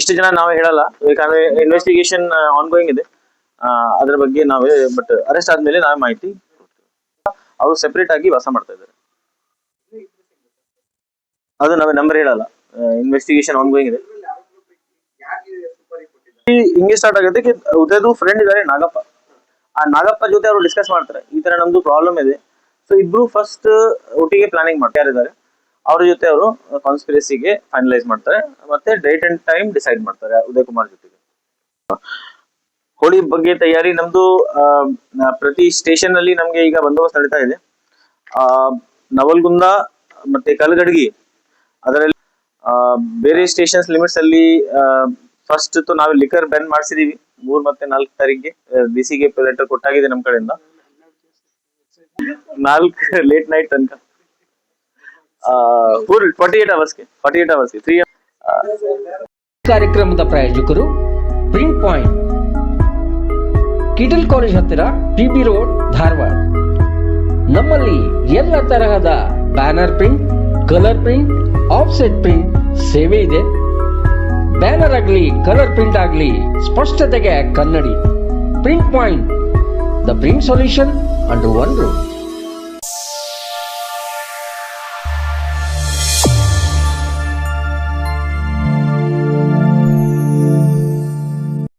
ಇಷ್ಟು ಜನ ನಾವೇ ಹೇಳಲ್ಲ, ಯಾಕಂದ್ರೆ ಇನ್ವೆಸ್ಟಿಗೇಷನ್ ಆನ್ಗೋಯಿಂಗ್ ಇದೆ. ಅದ್ರ ಬಗ್ಗೆ ನಾವೇ ಬಟ್ ಅರೆಸ್ಟ್ ಆದ್ಮೇಲೆ ನಾವೇ ಮಾಹಿತಿ. ಅವರು ಸೆಪರೇಟ್ ಆಗಿ ವಾಸ ಮಾಡ್ತಾ ಇದ್ದಾರೆ, ಅದು ನಾವೇ ನಂಬರ್ ಹೇಳಲ್ಲ. ಇನ್ವೆಸ್ಟಿಗೇಷನ್ ಆನ್ಗೋಯಿಂಗ್ ಇದೆ. ಹಿಂಗೆ ಸ್ಟಾರ್ಟ್ ಆಗುತ್ತೆ. ಉದಯದು ಫ್ರೆಂಡ್ ಇದ್ದಾರೆ ನಾಗಪ್ಪ, ಆ ನಾಗಪ್ಪ ಜೊತೆ ಅವರು ಡಿಸ್ಕಸ್ ಮಾಡ್ತಾರೆ, ಈ ತರ ನಮ್ದು ಪ್ರಾಬ್ಲಮ್ ಇದೆ. ಸೊ ಇಬ್ರು ಫಸ್ಟ್ ಒಟ್ಟಿಗೆ ಪ್ಲಾನಿಂಗ್ ಮಾಡ್ತಾರೆ, ಅವ್ರ ಜೊತೆ ಅವರು ಕಾನ್ಸ್ಪಿರಸಿಗೆ ಫೈನಲೈಸ್ ಮಾಡ್ತಾರೆ, ಮತ್ತೆ ಡೇಟ್ ಅಂಡ್ ಟೈಮ್ ಡಿಸೈಡ್ ಮಾಡ್ತಾರೆ ಉದಯ್ ಕುಮಾರ್ ಜೊತೆಗೆ. ಹೋಳಿ ಬಗ್ಗೆ ತಯಾರಿ ನಮ್ದು ಪ್ರತಿ ಸ್ಟೇಷನ್ ಅಲ್ಲಿ ನಮ್ಗೆ ಈಗ ಬಂದೋಬಸ್ತ್ ನಡೀತಾ ಇದೆ. ನವಲ್ಗುಂದ ಮತ್ತೆ ಕಲ್ಗಡ್ಗಿ, ಅದರಲ್ಲಿ ಬೇರೆ ಸ್ಟೇಷನ್ಸ್ ಲಿಮಿಟ್ಸ್ ಅಲ್ಲಿ ಫಸ್ಟ್ ನಾವು ಲಿಕರ್ ಬ್ಯಾನ್ ಮಾಡಿಸಿದೀವಿ 3 ಮತ್ತೆ 4 ತಾರೀಕಿಗೆ. ಡಿಸಿಗೆ ಲೆಟರ್ ಕೊಟ್ಟಾಗಿದೆ ನಮ್ ಕಡೆಯಿಂದ. 4 ಲೇಟ್ ನೈಟ್ ತನಕ ಫುಲ್ 48 ಅವರ್ಸ್ಗೆ 3 ಕಾರ್ಯಕ್ರಮದ ಪ್ರಾಯೋಜಕರು ಪ್ರಿಂಟ್ ಪಾಯಿಂಟ್, ಕಿಟಲ್ ಕಾಲೇಜ್ ಹತ್ತಿರ, PB ರೋಡ್, ಧಾರವಾಡ. ನಮ್ಮಲ್ಲಿ ಎಲ್ಲ ತರಹದ banner print, colour print, offset print ಸೇವೆ ಇದೆ. ಬ್ಯಾನರ್ ಆಗಲಿ, ಕಲರ್ ಪ್ರಿಂಟ್ ಆಗಲಿ, ಸ್ಪಷ್ಟತೆಗೆ ಕನ್ನಡಿ. Print point, the print solution under one roof.